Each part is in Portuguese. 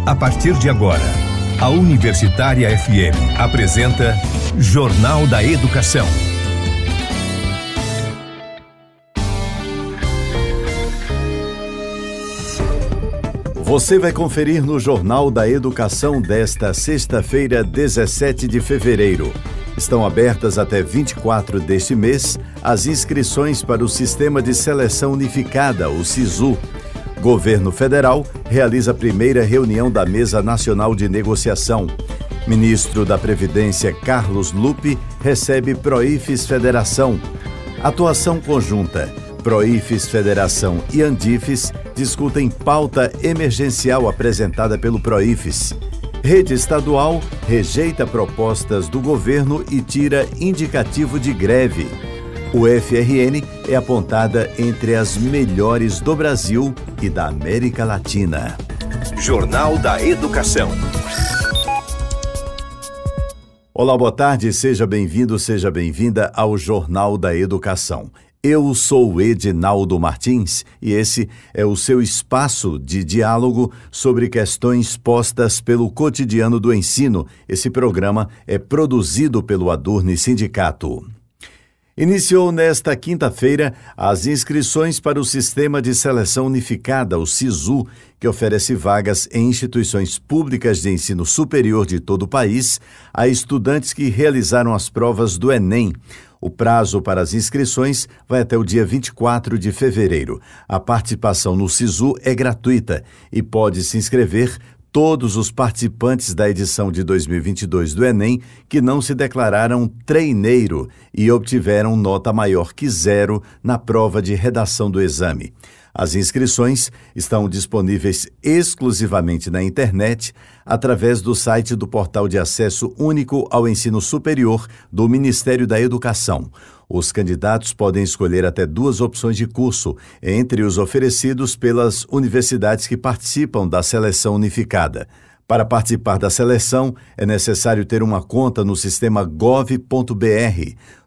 A partir de agora, a Universitária FM apresenta Jornal da Educação. Você vai conferir no Jornal da Educação desta sexta-feira, 17 de fevereiro. Estão abertas até 24 deste mês as inscrições para o Sistema de Seleção Unificada, o SISU. Governo Federal realiza a primeira reunião da Mesa Nacional de Negociação. Ministro da Previdência, Carlos Lupe, recebe Proifes Federação. Atuação conjunta. Proifes Federação e Andifes discutem pauta emergencial apresentada pelo Proifes. Rede estadual rejeita propostas do governo e tira indicativo de greve. O FRN é apontada entre as melhores do Brasil e da América Latina. Jornal da Educação. Olá, boa tarde, seja bem-vindo, seja bem-vinda ao Jornal da Educação. Eu sou Edinaldo Martins e esse é o seu espaço de diálogo sobre questões postas pelo cotidiano do ensino. Esse programa é produzido pelo Adurne Sindicato. Iniciou nesta quinta-feira as inscrições para o Sistema de Seleção Unificada, o SISU, que oferece vagas em instituições públicas de ensino superior de todo o país a estudantes que realizaram as provas do Enem. O prazo para as inscrições vai até o dia 24 de fevereiro. A participação no SISU é gratuita e pode se inscrever todos os participantes da edição de 2022 do Enem que não se declararam treineiro e obtiveram nota maior que 0 na prova de redação do exame. As inscrições estão disponíveis exclusivamente na internet, através do site do Portal de Acesso Único ao Ensino Superior do Ministério da Educação. Os candidatos podem escolher até 2 opções de curso, entre os oferecidos pelas universidades que participam da seleção unificada. Para participar da seleção, é necessário ter uma conta no sistema gov.br.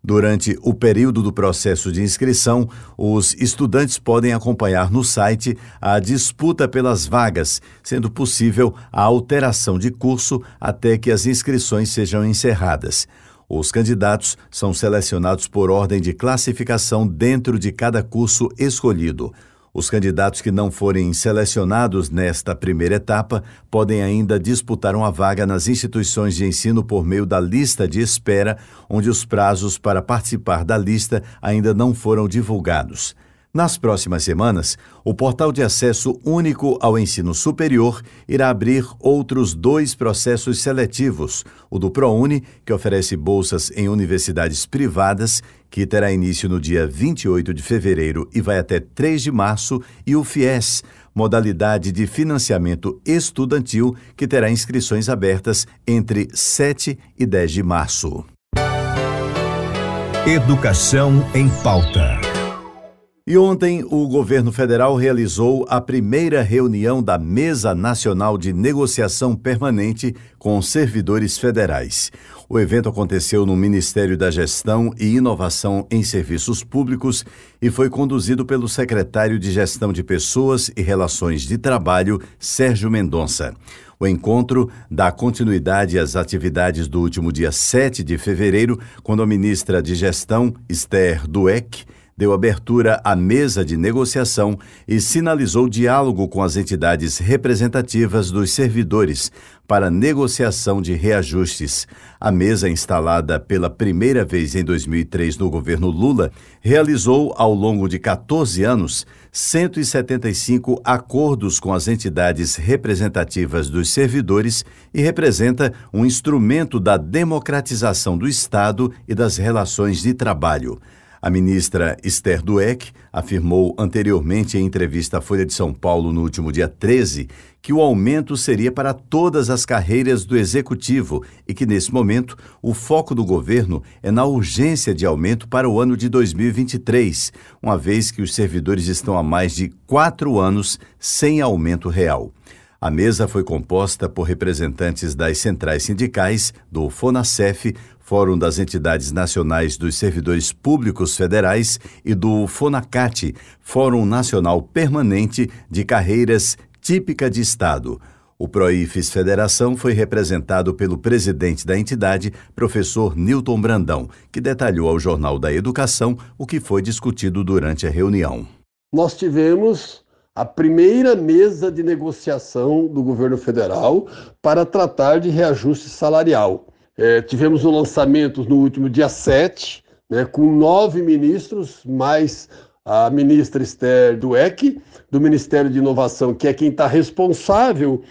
Durante o período do processo de inscrição, os estudantes podem acompanhar no site a disputa pelas vagas, sendo possível a alteração de curso até que as inscrições sejam encerradas. Os candidatos são selecionados por ordem de classificação dentro de cada curso escolhido. Os candidatos que não forem selecionados nesta primeira etapa podem ainda disputar uma vaga nas instituições de ensino por meio da lista de espera, onde os prazos para participar da lista ainda não foram divulgados. Nas próximas semanas, o Portal de Acesso Único ao Ensino Superior irá abrir outros 2 processos seletivos, o do ProUni, que oferece bolsas em universidades privadas, que terá início no dia 28 de fevereiro e vai até 3 de março, e o FIES, modalidade de financiamento estudantil, que terá inscrições abertas entre 7 e 10 de março. Educação em pauta. E ontem, o governo federal realizou a primeira reunião da Mesa Nacional de Negociação Permanente com servidores federais. O evento aconteceu no Ministério da Gestão e Inovação em Serviços Públicos e foi conduzido pelo secretário de Gestão de Pessoas e Relações de Trabalho, Sérgio Mendonça. O encontro dá continuidade às atividades do último dia 7 de fevereiro, quando a ministra de Gestão, Esther Dweck, deu abertura à mesa de negociação e sinalizou diálogo com as entidades representativas dos servidores para negociação de reajustes. A mesa, instalada pela primeira vez em 2003 no governo Lula, realizou, ao longo de 14 anos, 175 acordos com as entidades representativas dos servidores e representa um instrumento da democratização do Estado e das relações de trabalho. A ministra Esther Dweck afirmou anteriormente em entrevista à Folha de São Paulo no último dia 13 que o aumento seria para todas as carreiras do Executivo e que, nesse momento, o foco do governo é na urgência de aumento para o ano de 2023, uma vez que os servidores estão há mais de 4 anos sem aumento real. A mesa foi composta por representantes das centrais sindicais, do FONASEF, Fórum das Entidades Nacionais dos Servidores Públicos Federais, e do FONACAT, Fórum Nacional Permanente de Carreiras Típica de Estado. O Proifes Federação foi representado pelo presidente da entidade, professor Newton Brandão, que detalhou ao Jornal da Educação o que foi discutido durante a reunião. Nós tivemos a primeira mesa de negociação do governo federal para tratar de reajuste salarial. Tivemos o lançamento no último dia 7, com 9 ministros, mais a ministra Esther Dweck, do Ministério de Inovação, que é quem está responsável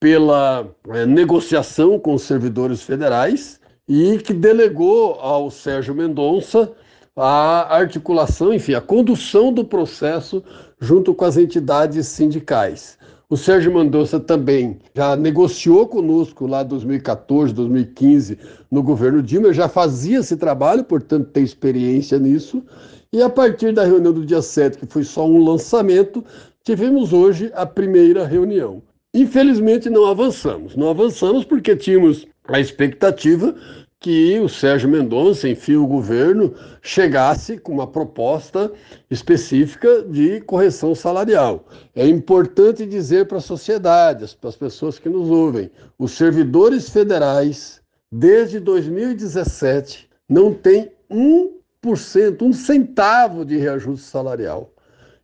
pela negociação com os servidores federais, e que delegou ao Sérgio Mendonça a articulação, enfim, a condução do processo junto com as entidades sindicais. O Sérgio Mendonça também já negociou conosco lá em 2014, 2015, no governo Dilma, já fazia esse trabalho, portanto tem experiência nisso, e a partir da reunião do dia 7, que foi só um lançamento, tivemos hoje a primeira reunião. Infelizmente não avançamos porque tínhamos a expectativa que o Sérgio Mendonça, enfim, o governo, chegasse com uma proposta específica de correção salarial. É importante dizer para a sociedade, para as pessoas que nos ouvem, os servidores federais, desde 2017, não têm 1%, um centavo de reajuste salarial.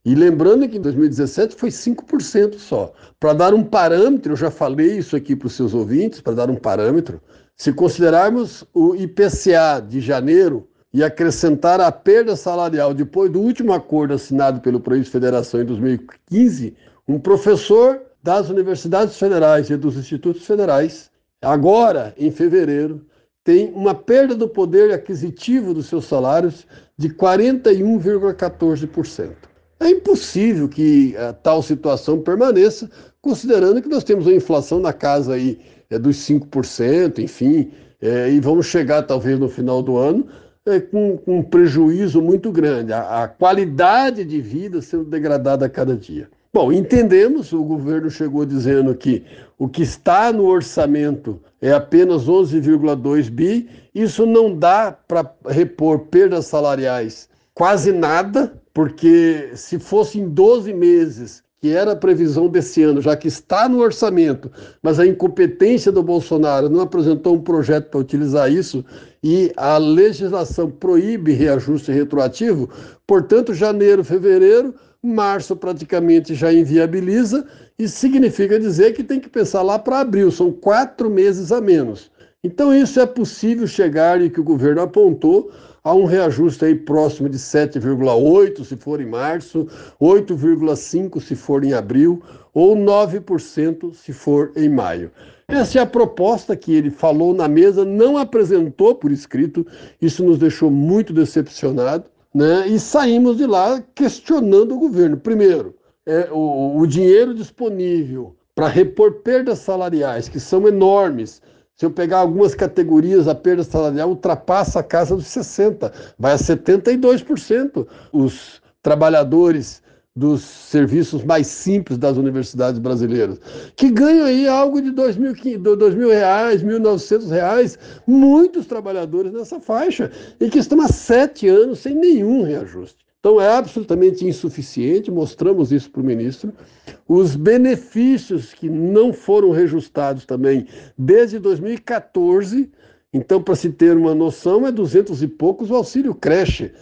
E lembrando que em 2017 foi 5% só. Para dar um parâmetro, eu já falei isso aqui para os seus ouvintes, para dar um parâmetro, se considerarmos o IPCA de janeiro e acrescentar a perda salarial depois do último acordo assinado pelo Proifes Federação em 2015, um professor das universidades federais e dos institutos federais, agora, em fevereiro, tem uma perda do poder aquisitivo dos seus salários de 41,14%. É impossível que tal situação permaneça, considerando que nós temos uma inflação na casa aí dos 5%, enfim, e vamos chegar talvez no final do ano com um prejuízo muito grande, a qualidade de vida sendo degradada a cada dia. Bom, entendemos, o governo chegou dizendo que o que está no orçamento é apenas 11,2 bi, isso não dá para repor perdas salariais quase nada, porque se fosse em 12 meses, que era a previsão desse ano, já que está no orçamento, mas a incompetência do Bolsonaro não apresentou um projeto para utilizar isso e a legislação proíbe reajuste retroativo, portanto, janeiro, fevereiro, março praticamente já inviabiliza, e significa dizer que tem que pensar lá para abril, são 4 meses a menos. Então isso é possível chegar, e que o governo apontou, a um reajuste aí próximo de 7,8% se for em março, 8,5% se for em abril, ou 9% se for em maio. Essa é a proposta que ele falou na mesa, não apresentou por escrito, isso nos deixou muito decepcionados, e saímos de lá questionando o governo. Primeiro, o dinheiro disponível para repor perdas salariais, que são enormes. Se eu pegar algumas categorias, a perda salarial ultrapassa a casa dos 60%, vai a 72%. Os trabalhadores dos serviços mais simples das universidades brasileiras, que ganham aí algo de R$2.000, R$1.900, muitos trabalhadores nessa faixa, e que estão há 7 anos sem nenhum reajuste. Então é absolutamente insuficiente, mostramos isso para o ministro. Os benefícios que não foram reajustados também desde 2014, então para se ter uma noção, é 200 e poucos o auxílio creche,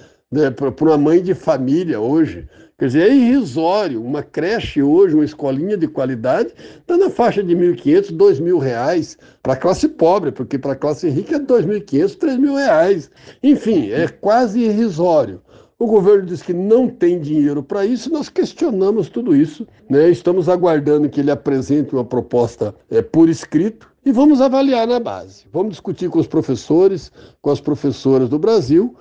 para uma mãe de família hoje. Quer dizer, é irrisório. Uma creche hoje, uma escolinha de qualidade, está na faixa de R$1.500, R$2.000 para a classe pobre, porque para a classe rica é R$2.500, R$3.000. Enfim, é quase irrisório. O governo diz que não tem dinheiro para isso, nós questionamos tudo isso, Estamos aguardando que ele apresente uma proposta por escrito e vamos avaliar na base. Vamos discutir com os professores, com as professoras do Brasil,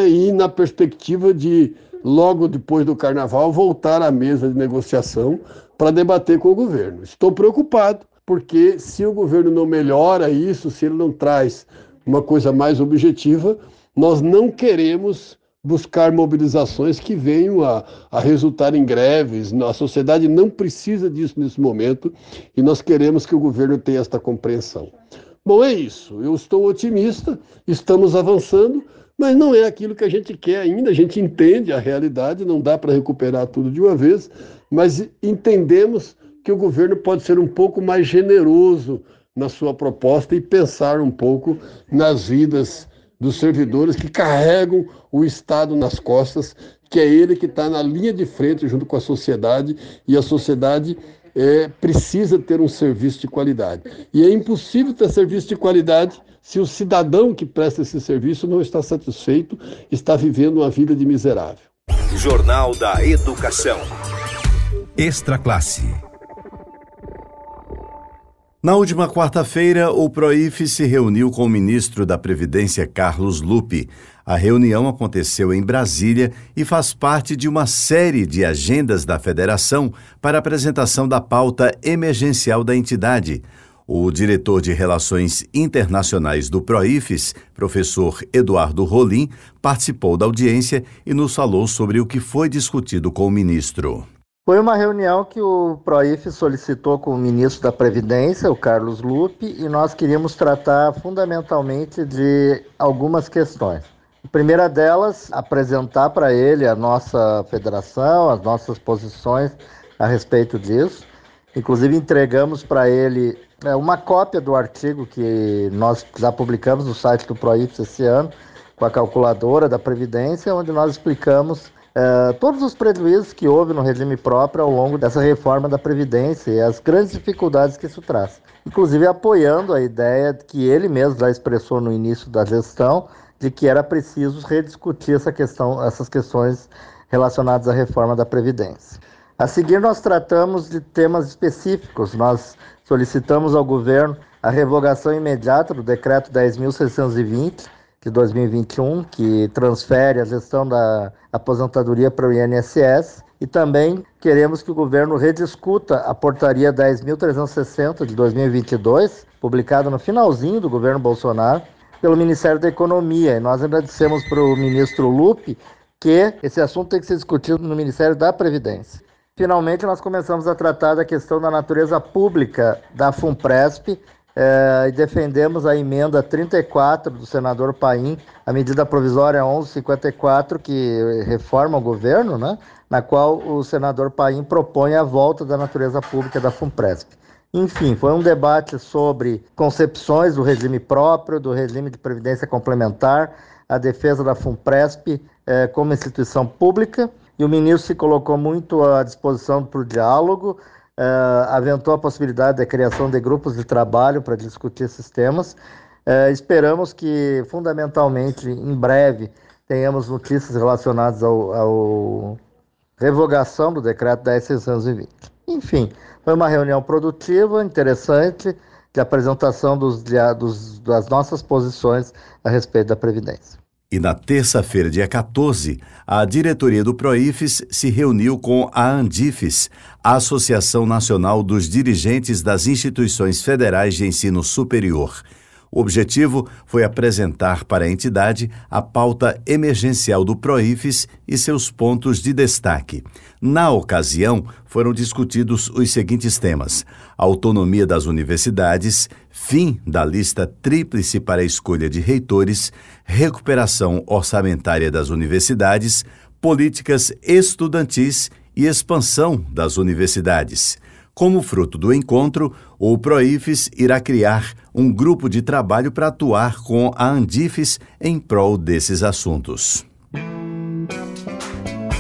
e na perspectiva de, logo depois do Carnaval, voltar à mesa de negociação para debater com o governo. Estou preocupado, porque se o governo não melhora isso, se ele não traz uma coisa mais objetiva, nós não queremos buscar mobilizações que venham a resultar em greves. A sociedade não precisa disso nesse momento e nós queremos que o governo tenha esta compreensão. Bom, é isso. Eu estou otimista, estamos avançando, mas não é aquilo que a gente quer ainda. A gente entende a realidade, não dá para recuperar tudo de uma vez, mas entendemos que que o governo pode ser um pouco mais generoso na sua proposta e pensar um pouco nas vidas dos servidores que carregam o Estado nas costas, que é ele que está na linha de frente junto com a sociedade, e a sociedade precisa ter um serviço de qualidade. E é impossível ter serviço de qualidade se o cidadão que presta esse serviço não está satisfeito, está vivendo uma vida de miserável. Jornal da Educação. Extra Classe. Na última quarta-feira, o PROIF se reuniu com o ministro da Previdência, Carlos Lupe. A reunião aconteceu em Brasília e faz parte de uma série de agendas da federação para a apresentação da pauta emergencial da entidade. O diretor de Relações Internacionais do PROIFES, professor Eduardo Rolim, participou da audiência e nos falou sobre o que foi discutido com o ministro. Foi uma reunião que o PROIF solicitou com o ministro da Previdência, o Carlos Lupe, e nós queríamos tratar fundamentalmente de algumas questões. A primeira delas, apresentar para ele a nossa federação, as nossas posições a respeito disso. Inclusive entregamos para ele uma cópia do artigo que nós já publicamos no site do PROIF esse ano, com a calculadora da Previdência, onde nós explicamos todos os prejuízos que houve no regime próprio ao longo dessa reforma da Previdência e as grandes dificuldades que isso traz. Inclusive apoiando a ideia que ele mesmo já expressou no início da gestão, de que era preciso rediscutir essas questões relacionadas à reforma da Previdência. A seguir, nós tratamos de temas específicos. Nós solicitamos ao governo a revogação imediata do Decreto 10.620, de 2021, que transfere a gestão da aposentadoria para o INSS, e também queremos que o governo rediscuta a Portaria 10.360 de 2022, publicada no finalzinho do governo Bolsonaro, pelo Ministério da Economia. E nós ainda dissemos para o ministro Lupe que esse assunto tem que ser discutido no Ministério da Previdência. Finalmente, nós começamos a tratar da questão da natureza pública da FUNPRESP, e defendemos a emenda 34 do senador Paim, a medida provisória 1154, que reforma o governo, né, na qual o senador Paim propõe a volta da natureza pública da FUNPRESP. Enfim, foi um debate sobre concepções do regime próprio, do regime de previdência complementar, a defesa da FUNPRESP como instituição pública, e o ministro se colocou muito à disposição para o diálogo, aventou a possibilidade da criação de grupos de trabalho para discutir esses temas. Esperamos que, fundamentalmente, em breve, tenhamos notícias relacionadas à revogação do Decreto 10.620. Enfim, foi uma reunião produtiva, interessante, de apresentação das nossas posições a respeito da Previdência. E na terça-feira, dia 14, a diretoria do PROIFES se reuniu com a ANDIFES, a Associação Nacional dos Dirigentes das Instituições Federais de Ensino Superior. O objetivo foi apresentar para a entidade a pauta emergencial do PROIFES e seus pontos de destaque. Na ocasião, foram discutidos os seguintes temas: autonomia das universidades, fim da lista tríplice para a escolha de reitores, recuperação orçamentária das universidades, políticas estudantis e expansão das universidades. Como fruto do encontro, o PROIFES irá criar um grupo de trabalho para atuar com a ANDIFES em prol desses assuntos.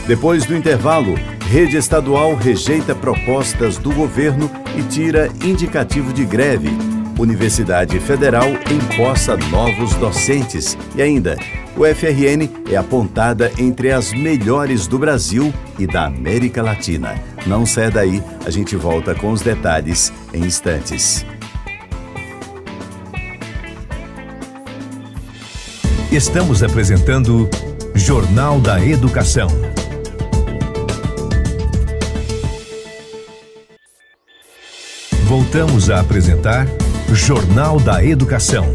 Depois do intervalo, rede estadual rejeita propostas do governo e tira indicativo de greve. Universidade Federal empossa novos docentes. E ainda, o FRN é apontada entre as melhores do Brasil e da América Latina. Não saia daí, a gente volta com os detalhes em instantes. Estamos apresentando Jornal da Educação. Voltamos a apresentar Jornal da Educação.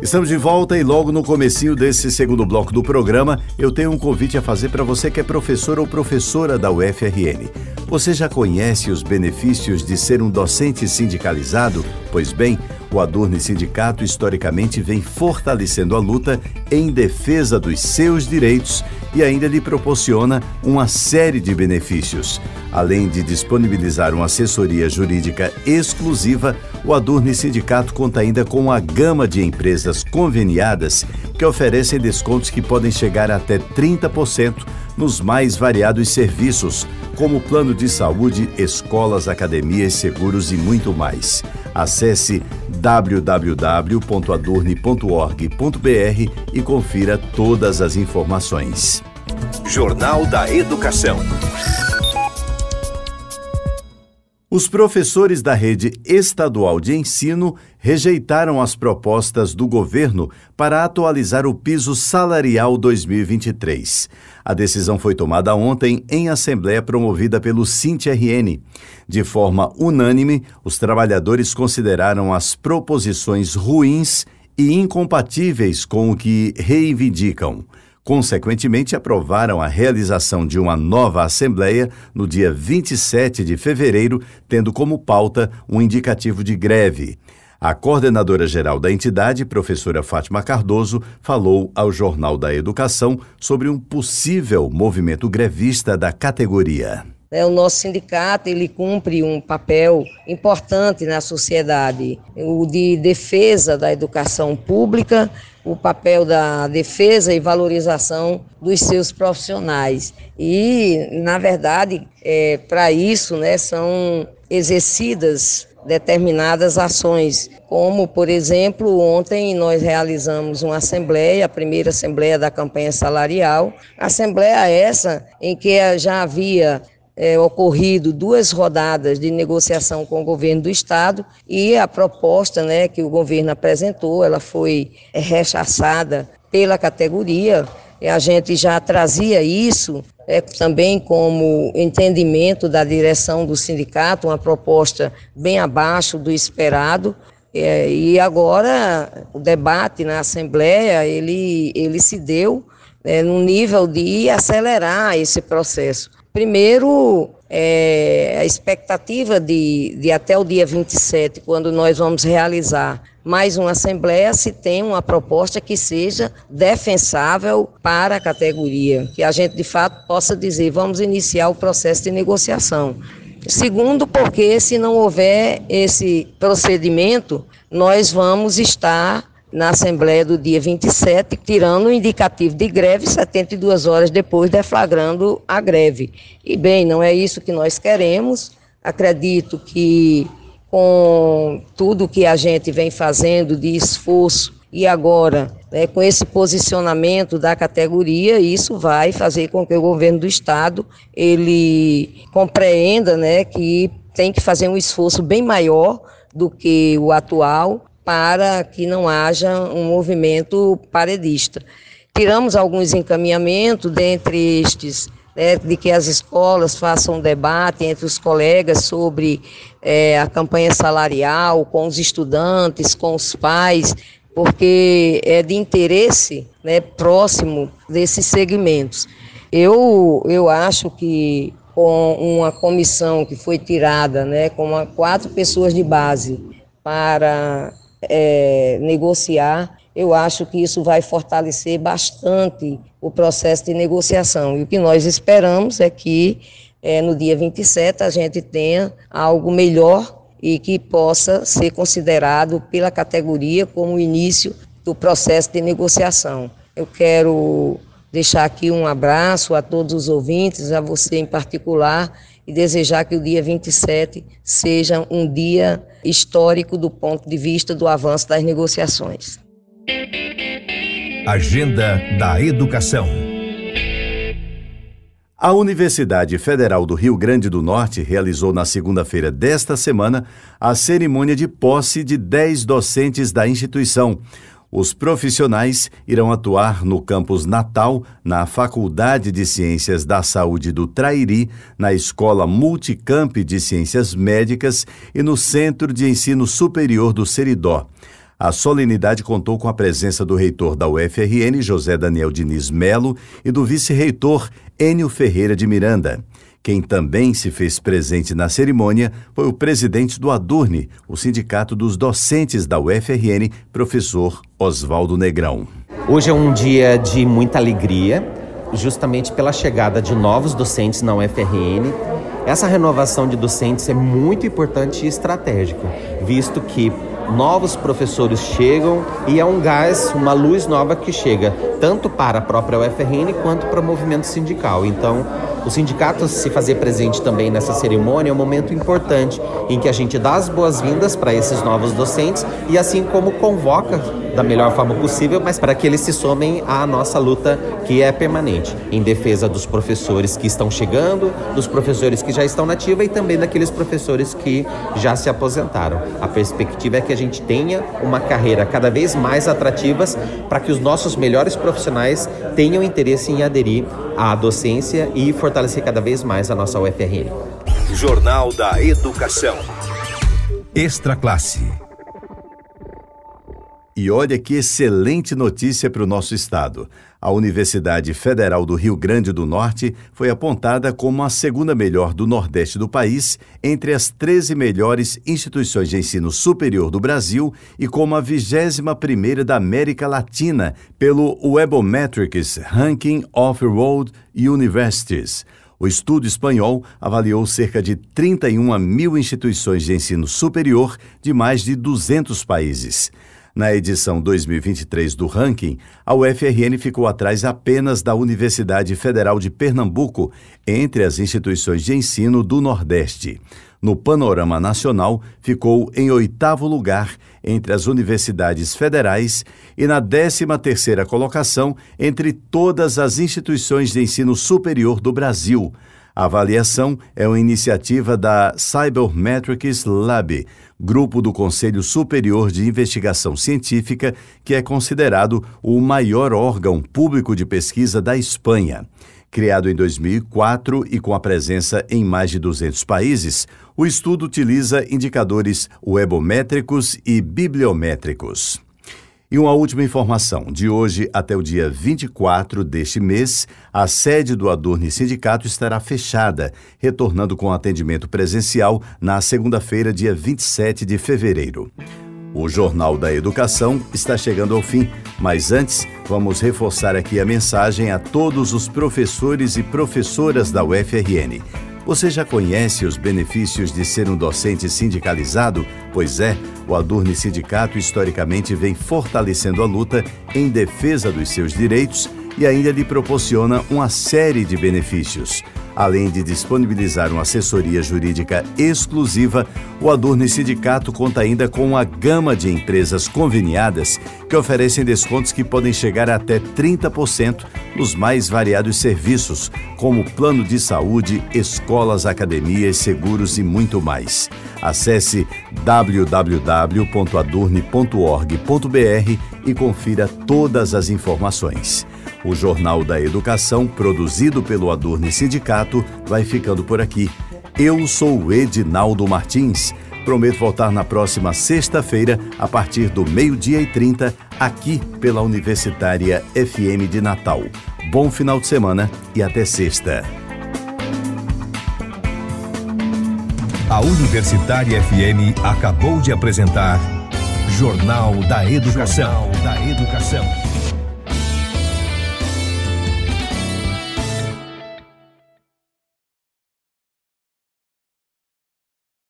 Estamos de volta e logo no comecinho desse segundo bloco do programa, eu tenho um convite a fazer para você que é professor ou professora da UFRN. Você já conhece os benefícios de ser um docente sindicalizado? Pois bem, O Adurne Sindicato historicamente vem fortalecendo a luta em defesa dos seus direitos e ainda lhe proporciona uma série de benefícios. Além de disponibilizar uma assessoria jurídica exclusiva, o Adurne Sindicato conta ainda com uma gama de empresas conveniadas que oferecem descontos que podem chegar até 30% nos mais variados serviços, como plano de saúde, escolas, academias, seguros e muito mais. Acesse www.adurne.org.br e confira todas as informações. Jornal da Educação. Os professores da rede estadual de ensino rejeitaram as propostas do governo para atualizar o piso salarial 2023. A decisão foi tomada ontem em assembleia promovida pelo SINT-RN. De forma unânime, os trabalhadores consideraram as proposições ruins e incompatíveis com o que reivindicam. Consequentemente, aprovaram a realização de uma nova assembleia no dia 27 de fevereiro, tendo como pauta um indicativo de greve. A coordenadora-geral da entidade, professora Fátima Cardoso, falou ao Jornal da Educação sobre um possível movimento grevista da categoria. O nosso sindicato ele cumpre um papel importante na sociedade, o de defesa da educação pública, o papel da defesa e valorização dos seus profissionais. E, na verdade, para isso, são exercidas determinadas ações, como, por exemplo, ontem nós realizamos uma assembleia, a primeira assembleia da campanha salarial, assembleia essa em que já havia ocorrido 2 rodadas de negociação com o governo do estado e a proposta que o governo apresentou, ela foi rechaçada pela categoria. E a gente já trazia isso também como entendimento da direção do sindicato, uma proposta bem abaixo do esperado. E agora o debate na Assembleia, ele se deu no nível de acelerar esse processo. Primeiro, a expectativa de até o dia 27, quando nós vamos realizar mais uma assembleia, se tem uma proposta que seja defensável para a categoria, que a gente de fato possa dizer, vamos iniciar o processo de negociação. Segundo, porque se não houver esse procedimento, nós vamos estar na Assembleia do dia 27, tirando o indicativo de greve, 72 horas depois deflagrando a greve. E bem, não é isso que nós queremos. Acredito que com tudo que a gente vem fazendo de esforço e agora com esse posicionamento da categoria, isso vai fazer com que o governo do estado ele compreenda que tem que fazer um esforço bem maior do que o atual, para que não haja um movimento paredista. Tiramos alguns encaminhamentos, dentre estes, de que as escolas façam um debate entre os colegas sobre a campanha salarial, com os estudantes, com os pais, porque é de interesse próximo desses segmentos. Eu acho que com uma comissão que foi tirada, com 4 pessoas de base para negociar, eu acho que isso vai fortalecer bastante o processo de negociação. E o que nós esperamos é que no dia 27 a gente tenha algo melhor e que possa ser considerado pela categoria como o início do processo de negociação. Eu quero deixar aqui um abraço a todos os ouvintes, a você em particular, e desejar que o dia 27 seja um dia histórico do ponto de vista do avanço das negociações. Agenda da Educação. A Universidade Federal do Rio Grande do Norte realizou na segunda-feira desta semana a cerimônia de posse de 10 docentes da instituição. Os profissionais irão atuar no campus Natal, na Faculdade de Ciências da Saúde do Trairi, na Escola Multicamp de Ciências Médicas e no Centro de Ensino Superior do Seridó. A solenidade contou com a presença do reitor da UFRN, José Daniel Diniz Melo, e do vice-reitor, Enio Ferreira de Miranda. Quem também se fez presente na cerimônia foi o presidente do Adurne, o Sindicato dos Docentes da UFRN, professor Oswaldo Negrão. Hoje é um dia de muita alegria, justamente pela chegada de novos docentes na UFRN. Essa renovação de docentes é muito importante e estratégica, visto que novos professores chegam e é um gás, uma luz nova que chega tanto para a própria UFRN quanto para o movimento sindical. Então, o sindicato se fazer presente também nessa cerimônia é um momento importante em que a gente dá as boas-vindas para esses novos docentes e assim como convoca da melhor forma possível, mas para que eles se somem à nossa luta que é permanente, em defesa dos professores que estão chegando, dos professores que já estão na ativa e também daqueles professores que já se aposentaram. A perspectiva é que a gente tenha uma carreira cada vez mais atrativa para que os nossos melhores profissionais tenham interesse em aderir à docência e fortalecer cada vez mais a nossa UFRN. Jornal da Educação. Extra Classe. E olha que excelente notícia para o nosso estado. A Universidade Federal do Rio Grande do Norte foi apontada como a segunda melhor do Nordeste do país, entre as 13 melhores instituições de ensino superior do Brasil e como a 21ª da América Latina pelo Webometrics Ranking of World Universities. O estudo espanhol avaliou cerca de 31 mil instituições de ensino superior de mais de 200 países. Na edição 2023 do ranking, a UFRN ficou atrás apenas da Universidade Federal de Pernambuco, entre as instituições de ensino do Nordeste. No panorama nacional, ficou em 8º lugar entre as universidades federais e na 13ª colocação entre todas as instituições de ensino superior do Brasil. A avaliação é uma iniciativa da Cybermetrics Lab, grupo do Conselho Superior de Investigação Científica, que é considerado o maior órgão público de pesquisa da Espanha. Criado em 2004 e com a presença em mais de 200 países, o estudo utiliza indicadores webométricos e bibliométricos. E uma última informação, de hoje até o dia 24 deste mês, a sede do Adurne Sindicato estará fechada, retornando com atendimento presencial na segunda-feira, dia 27 de fevereiro. O Jornal da Educação está chegando ao fim, mas antes vamos reforçar aqui a mensagem a todos os professores e professoras da UFRN. Você já conhece os benefícios de ser um docente sindicalizado? Pois é, o Adurne Sindicato historicamente vem fortalecendo a luta em defesa dos seus direitos e ainda lhe proporciona uma série de benefícios. Além de disponibilizar uma assessoria jurídica exclusiva, o Adurne Sindicato conta ainda com uma gama de empresas conveniadas que oferecem descontos que podem chegar a até 30% nos mais variados serviços, como plano de saúde, escolas, academias, seguros e muito mais. Acesse www.adurne.org.br e confira todas as informações. O Jornal da Educação, produzido pelo Adurne Sindicato, vai ficando por aqui. Eu sou o Edinaldo Martins. Prometo voltar na próxima sexta-feira, a partir do 12h30, aqui pela Universitária FM de Natal. Bom final de semana e até sexta. A Universitária FM acabou de apresentar Jornal da Educação.